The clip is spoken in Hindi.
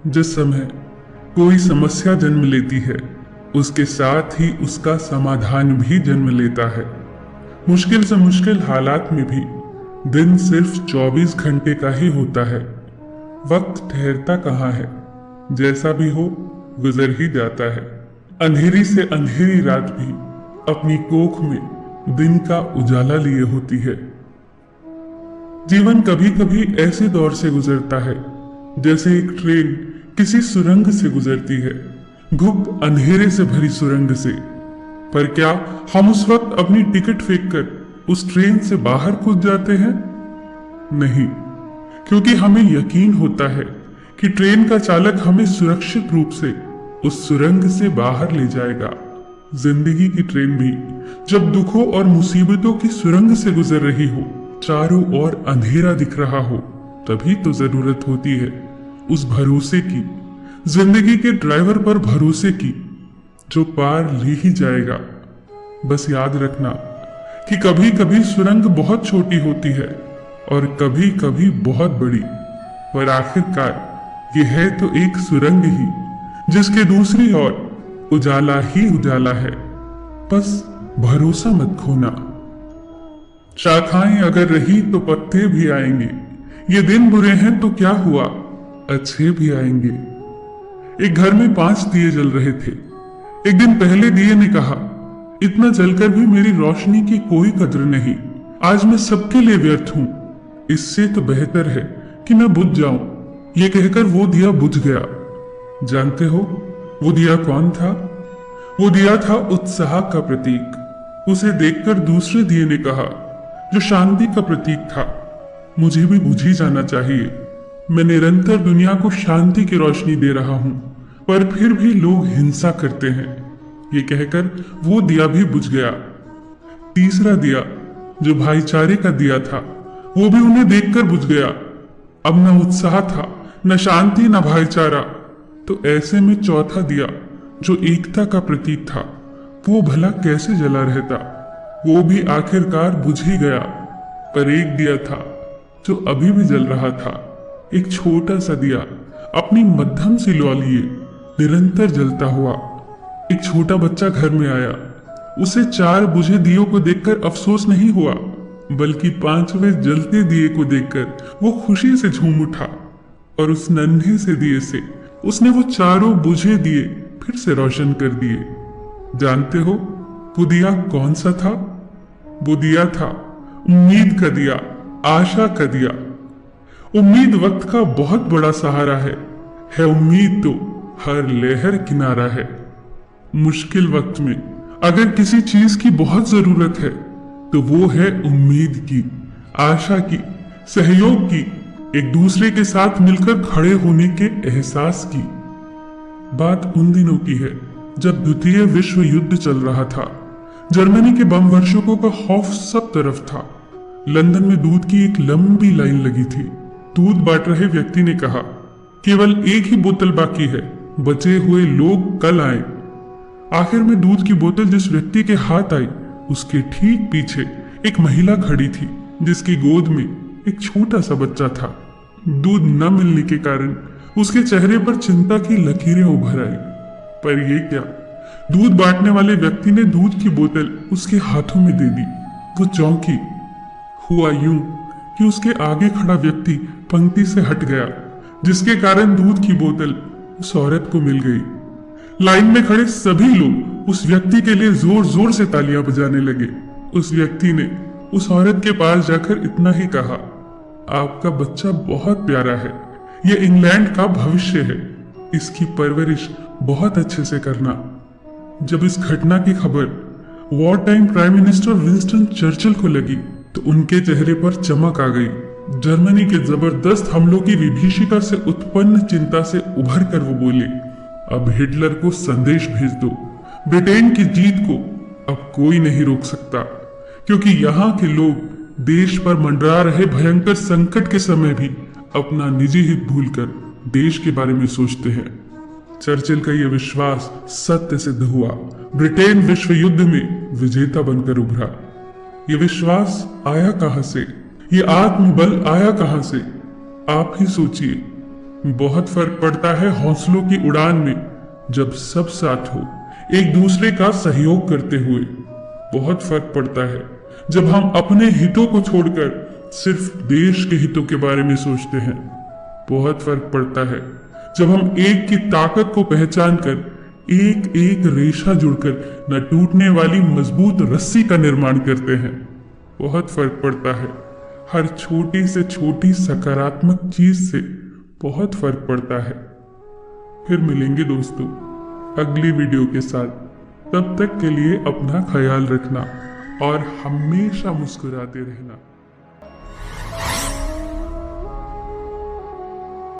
जिस समय कोई समस्या जन्म लेती है, उसके साथ ही उसका समाधान भी जन्म लेता है। मुश्किल से मुश्किल हालात में भी दिन सिर्फ 24 घंटे का ही होता है। वक्त ठहरता कहाँ है, जैसा भी हो गुजर ही जाता है। अंधेरी से अंधेरी रात भी अपनी कोख में दिन का उजाला लिए होती है। जीवन कभी कभी ऐसे दौर से गुजरता है जैसे एक ट्रेन किसी सुरंग से गुजरती है, गुप्त अंधेरे से भरी सुरंग से। पर क्या हम उस वक्त अपनी टिकट फेंककर उस ट्रेन से बाहर कूद जाते हैं? नहीं, क्योंकि हमें यकीन होता है कि ट्रेन का चालक हमें सुरक्षित रूप से उस सुरंग से बाहर ले जाएगा। जिंदगी की ट्रेन भी जब दुखों और मुसीबतों की सुरंग से गुजर रही हो, चारों ओर अंधेरा दिख रहा हो, तभी तो जरूरत होती है उस भरोसे की, जिंदगी के ड्राइवर पर भरोसे की, जो पार ले ही जाएगा। बस याद रखना कि कभी कभी सुरंग बहुत छोटी होती है और कभी कभी बहुत बड़ी, पर आखिरकार यह है तो एक सुरंग ही, जिसके दूसरी ओर उजाला ही उजाला है। बस भरोसा मत खोना। शाखाएं अगर रही तो पत्ते भी आएंगे। ये दिन बुरे हैं तो क्या हुआ, अच्छे भी आएंगे। एक घर में 5 दिए जल रहे थे। एक दिन पहले दिए ने कहा, इतना जलकर भी मेरी रोशनी की कोई कद्र नहीं। आज मैं सबके लिए व्यर्थ हूं। इससे तो बेहतर है कि मैं बुझ जाऊं। ये कहकर वो दिया बुझ गया। जानते हो वो दिया कौन था? वो दिया था उत्साह का प्रतीक। उसे देखकर दूसरे दिए ने कहा, जो शांति का प्रतीक था, मुझे भी बुझ ही जाना चाहिए। मैं निरंतर दुनिया को शांति की रोशनी दे रहा हूं, पर फिर भी लोग हिंसा करते हैं। ये कहकर वो दिया भी बुझ गया। तीसरा दिया, जो भाईचारे का दिया था, वो भी उन्हें देखकर बुझ गया। अब न उत्साह था, न शांति, न भाईचारा। तो ऐसे में चौथा दिया, जो एकता का प्रतीक था, वो भला कैसे जला रहता? वो भी आखिरकार बुझ ही गया। पर एक दिया था जो अभी भी जल रहा था। एक छोटा सा दिया अपनी मध्यम सी लौ लिए निरंतर जलता हुआ। एक छोटा बच्चा घर में आया। उसे 4 बुझे दियों को देखकर अफसोस नहीं हुआ, बल्कि 5वें जलते दिए को देखकर वो खुशी से झूम उठा और उस नन्हे से दिए से उसने वो चारों बुझे दिए फिर से रोशन कर दिए। जानते हो वो दिया कौन सा था? वो दिया था उम्मीद का दिया, आशा का दिया। उम्मीद वक्त का बहुत बड़ा सहारा है उम्मीद तो हर लहर किनारा है। मुश्किल वक्त में अगर किसी चीज की बहुत जरूरत है तो वो है उम्मीद की, आशा की, सहयोग की, एक दूसरे के साथ मिलकर खड़े होने के एहसास की। बात उन दिनों की है जब द्वितीय विश्व युद्ध चल रहा था। जर्मनी के बम वर्षकों का खौफ सब तरफ था। लंदन में दूध की एक लंबी लाइन लगी थी। दूध बांट रहे व्यक्ति ने कहा, केवल एक ही बोतल बाकी है, बचे हुए लोग कल आए। आखिर में दूध की बोतल जिस व्यक्ति के हाथ आई, उसके ठीक पीछे एक महिला खड़ी थी, जिसकी गोद में एक छोटा सा बच्चा था। दूध न मिलने के कारण उसके चेहरे पर चिंता की लकीरें उभर आई। पर ये क्या, दूध बांटने वाले व्यक्ति ने दूध की बोतल उसके हाथों में दे दी। वो चौंकी। हुआ यूं कि उसके आगे खड़ा व्यक्ति पंक्ति से हट गया, जिसके कारण दूध की बोतल उस औरत को मिल गई। लाइन में खड़े सभी लोग उस व्यक्ति के लिए जोर जोर से तालियां बजाने लगे। उस व्यक्ति ने उस औरत के पास जाकर इतना ही कहा, आपका बच्चा बहुत प्यारा है, ये इंग्लैंड का भविष्य है, इसकी परवरिश बहुत अच्छे से करना। जब इस घटना की खबर war time prime minister Winston Churchill को लगी तो उनके चेहरे पर चमक आ गई। जर्मनी के जबरदस्त हमलों की विभीषिका से उत्पन्न चिंता से उभर कर वो बोले, अब हिटलर को संदेश भेज दो। ब्रिटेन की जीत को अब कोई नहीं रोक सकता, क्योंकि यहाँ के लोग देश पर मंडरा रहे भयंकर संकट के समय भी अपना निजी हित भूलकर देश के बारे में सोचते हैं। चर्चिल का यह विश्वास सत्य सिद्ध हुआ। ब्रिटेन विश्व युद्ध में विजेता बनकर उभरा। ये विश्वास आया कहां से? ये आत्मबल आया कहां से? आप ही सोचिए। बहुत फर्क पड़ता है हौसलों की उड़ान में, जब सब साथ हो, एक दूसरे का सहयोग करते हुए। बहुत फर्क पड़ता है जब हम अपने हितों को छोड़कर सिर्फ देश के हितों के बारे में सोचते हैं। बहुत फर्क पड़ता है जब हम एक की ताकत को पहचान कर एक एक रेशा जुड़कर न टूटने वाली मजबूत रस्सी का निर्माण करते हैं। बहुत फर्क पड़ता है हर छोटी से छोटी सकारात्मक चीज से, बहुत फर्क पड़ता है। फिर मिलेंगे दोस्तों अगली वीडियो के साथ। तब तक के लिए अपना ख्याल रखना और हमेशा मुस्कुराते रहना।